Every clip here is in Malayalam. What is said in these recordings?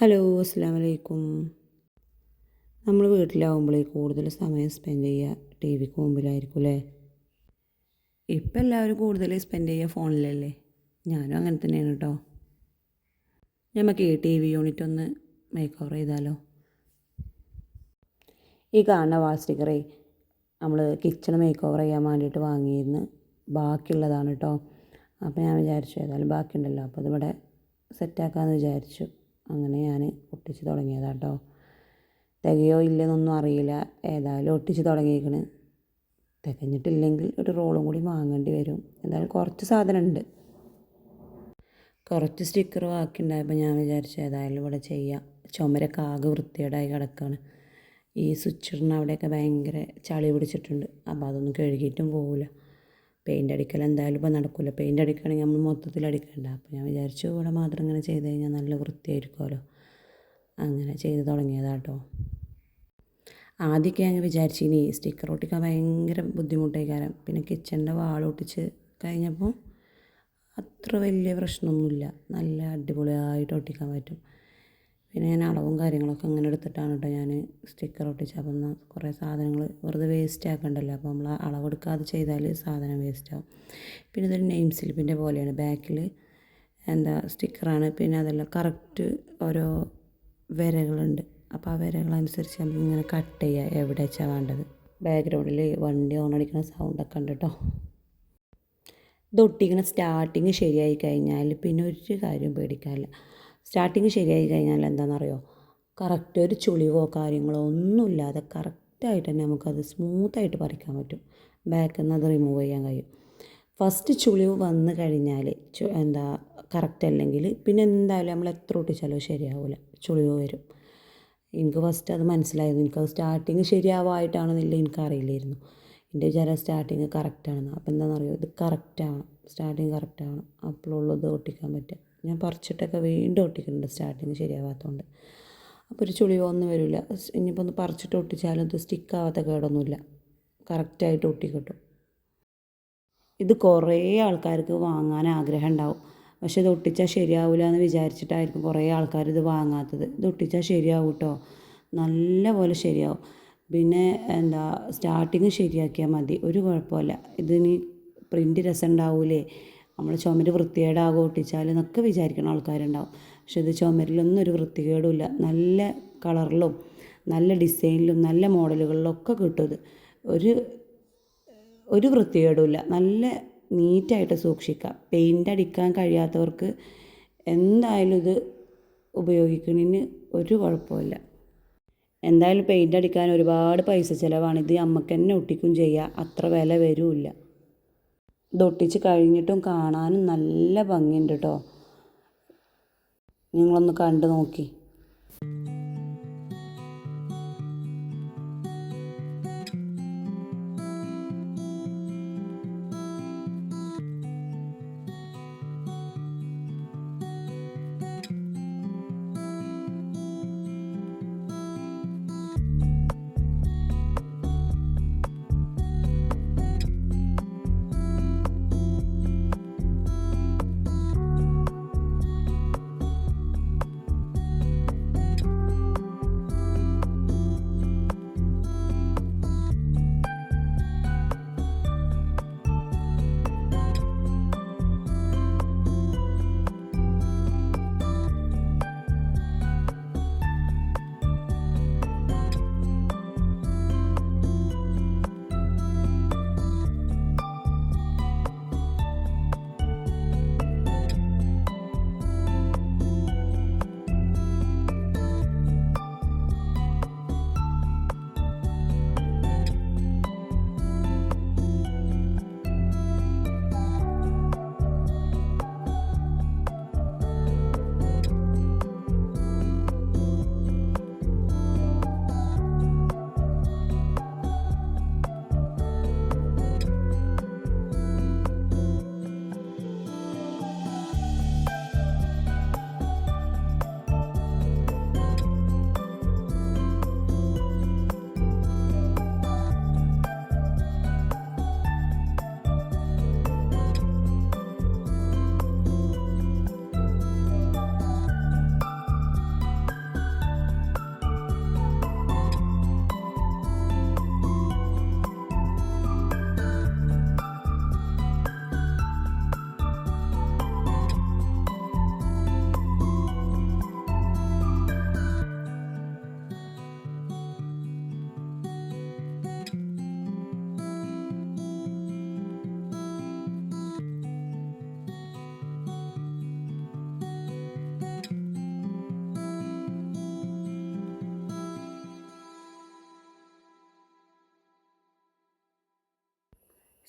ഹലോ, അസ്സലാമു അലൈക്കും. നമ്മൾ വീട്ടിലാവുമ്പോഴേ കൂടുതൽ സമയം സ്പെൻഡ് ചെയ്യുക ടി വിക്ക് മുമ്പിലായിരിക്കും അല്ലേ. ഇപ്പം എല്ലാവരും കൂടുതൽ സ്പെൻഡ് ചെയ്യുക ഫോണിലല്ലേ. ഞാനും അങ്ങനെ തന്നെയാണ് കേട്ടോ. നമുക്ക് ഈ ടി വി യൂണിറ്റ് ഒന്ന് മേക്ക് ഓവർ ചെയ്താലോ. ഈ കാണുന്ന വാൾ സ്റ്റിക്കറേ നമ്മൾ കിച്ചൺ മേക്ക് ഓവർ ചെയ്യാൻ വേണ്ടിയിട്ട് വാങ്ങിയിരുന്ന് ബാക്കിയുള്ളതാണ് കേട്ടോ. അപ്പോൾ ഞാൻ വിചാരിച്ചു ഏതായാലും ബാക്കിയുണ്ടല്ലോ, അപ്പോൾ അതിവിടെ സെറ്റാക്കാമെന്ന് വിചാരിച്ചു. അങ്ങനെ ഞാൻ ഒട്ടിച്ച് തുടങ്ങിയതാണ് കേട്ടോ. തികയോ ഇല്ലെന്നൊന്നും അറിയില്ല, ഏതായാലും ഒട്ടിച്ച് തുടങ്ങിയിരിക്കണ്. തികഞ്ഞിട്ടില്ലെങ്കിൽ ഒരു റോളും കൂടി വാങ്ങേണ്ടി വരും. എന്തായാലും കുറച്ച് സാധനമുണ്ട്, കുറച്ച് സ്റ്റിക്കർ ബാക്കിയുണ്ടായപ്പോൾ ഞാൻ വിചാരിച്ചു ഏതായാലും ഇവിടെ ചെയ്യാം. ചുമരൊക്കെ ആകെ വൃത്തികേടായി കിടക്കുകയാണ്. ഈ സ്വിച്ചിടുന്ന അവിടെയൊക്കെ ഭയങ്കര ചളി പിടിച്ചിട്ടുണ്ട്. അപ്പോൾ അതൊന്നും കഴുകിയിട്ടും പോകില്ല. പെയിൻ്റ് അടിക്കൽ എന്തായാലും ഇപ്പോൾ നടക്കില്ല. പെയിൻ്റ് അടിക്കുകയാണെങ്കിൽ നമ്മൾ മൊത്തത്തിൽ അടിക്കണ്ട. അപ്പോൾ ഞാൻ വിചാരിച്ചു ഇവിടെ മാത്രം ഇങ്ങനെ ചെയ്ത് കഴിഞ്ഞാൽ നല്ല വൃത്തിയായിരിക്കുമല്ലോ. അങ്ങനെ ചെയ്ത് തുടങ്ങിയതാട്ടോ. ആദ്യമൊക്കെ ഞങ്ങൾ വിചാരിച്ചിനി സ്റ്റിക്കർ ഒട്ടിക്കാൻ ഭയങ്കര ബുദ്ധിമുട്ടായി. കാരണം പിന്നെ കിച്ചണിൻ്റെ വാൾ ഒട്ടിച്ച് കഴിഞ്ഞപ്പോൾ അത്ര വലിയ പ്രശ്നമൊന്നുമില്ല, നല്ല അടിപൊളിയായിട്ട് ഒട്ടിക്കാൻ പറ്റും. പിന്നെ ഞാൻ അളവും കാര്യങ്ങളൊക്കെ അങ്ങനെ എടുത്തിട്ടാണ് കേട്ടോ ഞാൻ സ്റ്റിക്കർ ഒട്ടിച്ചത്. അപ്പം എന്നാൽ കുറേ സാധനങ്ങൾ വെറുതെ വേസ്റ്റ് ആക്കണ്ടല്ലോ. അപ്പോൾ നമ്മൾ അളവെടുക്കാതെ ചെയ്താൽ സാധനം വേസ്റ്റ് ആവും. പിന്നെ ഇതൊരു നെയിം സ്ലിപ്പിൻ്റെ പോലെയാണ്, ബാക്കിൽ സ്റ്റിക്കറാണ്. പിന്നെ അതെല്ലാം കറക്റ്റ് ഓരോ വരകളുണ്ട്. അപ്പോൾ ആ വരകളനുസരിച്ച് നമുക്ക് ഇങ്ങനെ കട്ട് ചെയ്യുക എവിടെ വെച്ചാൽ വേണ്ടത്. ബാക്ക്ഗ്രൗണ്ടിൽ വണ്ടി ഓണടിക്കുന്ന സൗണ്ടൊക്കെ ഉണ്ട് കേട്ടോ. ഇത് ഒട്ടിക്കുന്ന സ്റ്റാർട്ടിങ് ശരിയായി കഴിഞ്ഞാൽ പിന്നെ ഒരു കാര്യം പേടിക്കാനില്ല. സ്റ്റാർട്ടിങ് ശരിയായി കഴിഞ്ഞാൽ എന്താണെന്നറിയോ, കറക്റ്റ് ഒരു ചുളിവോ കാര്യങ്ങളോ ഒന്നുമില്ലാതെ കറക്റ്റായിട്ട് തന്നെ നമുക്കത് സ്മൂത്തായിട്ട് പറിക്കാൻ പറ്റും. ബാക്കിൽ നിന്ന് അത് റിമൂവ് ചെയ്യാൻ കഴിയും. ഫസ്റ്റ് ചുളിവ് വന്നു കഴിഞ്ഞാൽ കറക്റ്റ് അല്ലെങ്കിൽ പിന്നെ എന്തായാലും നമ്മൾ എത്ര ഒട്ടിച്ചാലും ശരിയാവില്ല, ചുളിവ് വരും. എനിക്ക് ഫസ്റ്റ് അത് മനസ്സിലായിരുന്നു. എനിക്കത് സ്റ്റാർട്ടിങ് ശരിയാവായിട്ടാണെന്നില്ല, എനിക്കറിയില്ലായിരുന്നു. എൻ്റെ വിചാരം സ്റ്റാർട്ടിങ് കറക്റ്റാണെന്ന്. അപ്പോൾ എന്താണെന്നറിയോ, ഇത് കറക്റ്റാവണം, സ്റ്റാർട്ടിങ് കറക്റ്റാവണം, അപ്പോഴുള്ളൂ ഇത് ഒട്ടിക്കാൻ പറ്റുക. ഞാൻ പറിച്ചിട്ടൊക്കെ വീണ്ടും ഒട്ടിക്കുന്നുണ്ട് സ്റ്റാർട്ടിങ് ശരിയാവാത്തതുകൊണ്ട്. അപ്പോൾ ഒരു ചുളിവൊന്നും വരില്ല. ഇനിയിപ്പോൾ ഒന്ന് പറിച്ചിട്ട് ഒട്ടിച്ചാലും ഇത് സ്റ്റിക്കാവാത്ത കേടൊന്നുമില്ല, കറക്റ്റായിട്ട് ഒട്ടിക്കിട്ടും. ഇത് കുറേ ആൾക്കാർക്ക് വാങ്ങാൻ ആഗ്രഹം ഉണ്ടാവും, പക്ഷേ ഇത് ഒട്ടിച്ചാൽ ശരിയാവില്ല എന്ന് വിചാരിച്ചിട്ടായിരിക്കും കുറേ ആൾക്കാർ ഇത് വാങ്ങാത്തത്. ഇത് ഒട്ടിച്ചാൽ ശരിയാവും കേട്ടോ, നല്ല പോലെ ശരിയാവും. പിന്നെ സ്റ്റാർട്ടിങ് ശരിയാക്കിയാൽ മതി, ഒരു കുഴപ്പമില്ല. ഇതിന് പ്രിൻ്റ് രസം ഉണ്ടാവൂലേ, നമ്മൾ ചുമര് വൃത്തികേടാകും ഒട്ടിച്ചാൽ എന്നൊക്കെ വിചാരിക്കുന്ന ആൾക്കാരുണ്ടാവും. പക്ഷെ ഇത് ചുമരിലൊന്നും ഒരു വൃത്തികേടുമില്ല, നല്ല കളറിലും നല്ല ഡിസൈനിലും നല്ല മോഡലുകളിലും ഒക്കെ കിട്ടും. ഇത് ഒരു വൃത്തികേടുമില്ല, നല്ല നീറ്റായിട്ട് സൂക്ഷിക്കാം. പെയിൻ്റ് അടിക്കാൻ കഴിയാത്തവർക്ക് എന്തായാലും ഇത് ഉപയോഗിക്കുന്നതിന് ഒരു കുഴപ്പമില്ല. എന്തായാലും പെയിൻ്റ് അടിക്കാൻ ഒരുപാട് പൈസ ചിലവാണ്. ഇത് നമുക്ക് തന്നെ ഒട്ടിക്കും ചെയ്യാം, അത്ര വില വരുമില്ല. ഇത് ഒട്ടിച്ച് കഴിഞ്ഞിട്ടും കാണാനും നല്ല ഭംഗിയുണ്ട് കേട്ടോ. നിങ്ങളൊന്ന് കണ്ടു നോക്കി.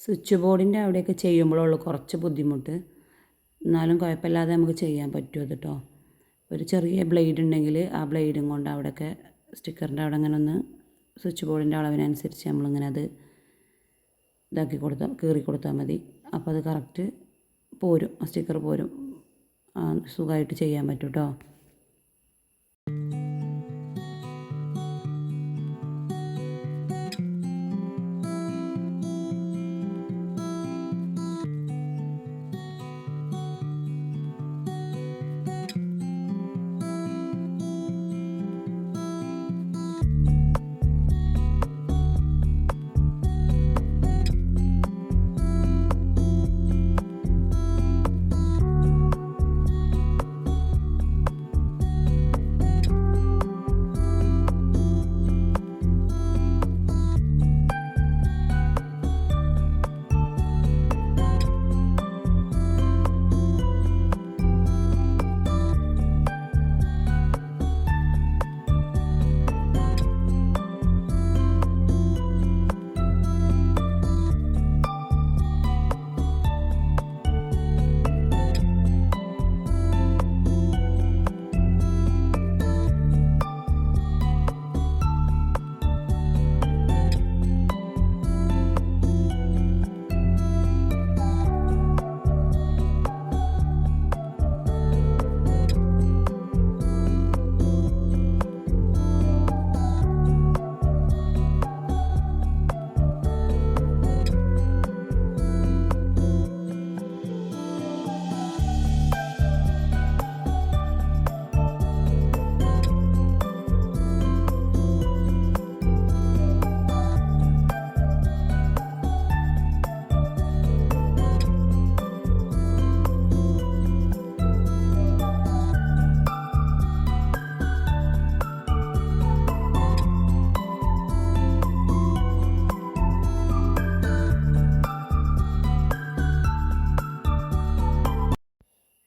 സ്വിച്ച് ബോർഡിൻ്റെ അവിടെയൊക്കെ ചെയ്യുമ്പോഴുള്ളൂ കുറച്ച് ബുദ്ധിമുട്ട്. എന്നാലും കുഴപ്പമില്ലാതെ നമുക്ക് ചെയ്യാൻ പറ്റും അത് കേട്ടോ. ഒരു ചെറിയ ബ്ലേഡ് ഉണ്ടെങ്കിൽ ആ ബ്ലേഡും കൊണ്ട് അവിടെയൊക്കെ സ്റ്റിക്കറിൻ്റെ അവിടെ അങ്ങനെ ഒന്ന് സ്വിച്ച് ബോർഡിൻ്റെ അളവിനനുസരിച്ച് നമ്മളിങ്ങനെ അത് ഇതാക്കി കൊടുത്താൽ കീറി കൊടുത്താൽ മതി. അപ്പോൾ അത് കറക്റ്റ് പോരും, ആ സ്റ്റിക്കർ പോരും. സുഖമായിട്ട് ചെയ്യാൻ പറ്റും കേട്ടോ.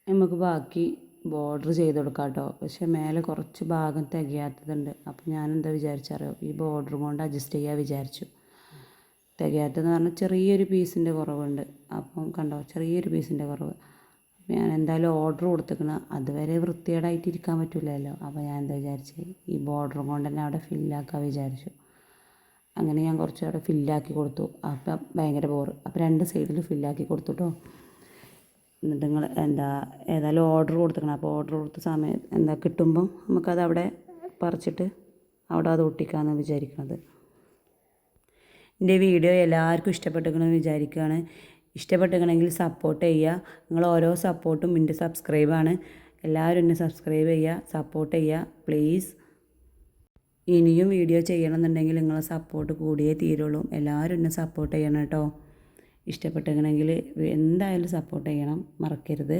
നമുക്ക് ബാക്കി ബോർഡർ ചെയ്ത് കൊടുക്കാം കേട്ടോ. പക്ഷേ മേലെ കുറച്ച് ഭാഗം തികയാത്തതുണ്ട്. അപ്പോൾ ഞാനെന്താ വിചാരിച്ചറിയോ, ഈ ബോർഡർ കൊണ്ട് അഡ്ജസ്റ്റ് ചെയ്യാൻ വിചാരിച്ചു. തികയാത്തതെന്ന് പറഞ്ഞാൽ ചെറിയൊരു പീസിൻ്റെ കുറവുണ്ട്. അപ്പം കണ്ടോ, ചെറിയൊരു പീസിൻ്റെ കുറവ്. അപ്പോൾ ഞാൻ എന്തായാലും ഓർഡർ കൊടുത്തേക്കണം. അതുവരെ വൃത്തികേടായിട്ട് ഇരിക്കാൻ പറ്റില്ലല്ലോ. അപ്പോൾ ഞാൻ എന്താ വിചാരിച്ചത്, ഈ ബോർഡർ കൊണ്ട് തന്നെ അവിടെ ഫില്ലാക്കാൻ വിചാരിച്ചു. അങ്ങനെ ഞാൻ കുറച്ച് അവിടെ ഫില്ലാക്കി കൊടുത്തു. അപ്പം ഭയങ്കര ബോറ്. അപ്പോൾ രണ്ട് സൈഡിൽ ഫില്ലാക്കി കൊടുത്തു കേട്ടോ. എന്നിട്ട് നിങ്ങൾ ഏതായാലും ഓർഡർ കൊടുത്തേക്കണം. അപ്പോൾ ഓർഡർ കൊടുത്ത സമയം കിട്ടുമ്പം നമുക്കത് അവിടെ പറിച്ചിട്ട് അവിടെ അത് ഒട്ടിക്കാമെന്ന് വിചാരിക്കുന്നത്. എൻ്റെ വീഡിയോ എല്ലാവർക്കും ഇഷ്ടപ്പെട്ടിരിക്കണമെന്ന് വിചാരിക്കുകയാണ്. ഇഷ്ടപ്പെട്ടിരിക്കണമെങ്കിൽ സപ്പോർട്ട് ചെയ്യുക. നിങ്ങൾ ഓരോ സപ്പോർട്ടും എൻ്റെ സബ്സ്ക്രൈബാണ്. എല്ലാവരും എന്നെ സബ്സ്ക്രൈബ് ചെയ്യുക, സപ്പോർട്ട് ചെയ്യുക പ്ലീസ്. ഇനിയും വീഡിയോ ചെയ്യണമെന്നുണ്ടെങ്കിൽ നിങ്ങളെ സപ്പോർട്ട് കൂടിയേ തീരുള്ളൂ. എല്ലാവരും എന്നെ സപ്പോർട്ട് ചെയ്യണം കേട്ടോ. ഇഷ്ടപ്പെട്ടിരിക്കണമെങ്കിൽ എന്തായാലും സപ്പോർട്ട് ചെയ്യണം, മറക്കരുത്.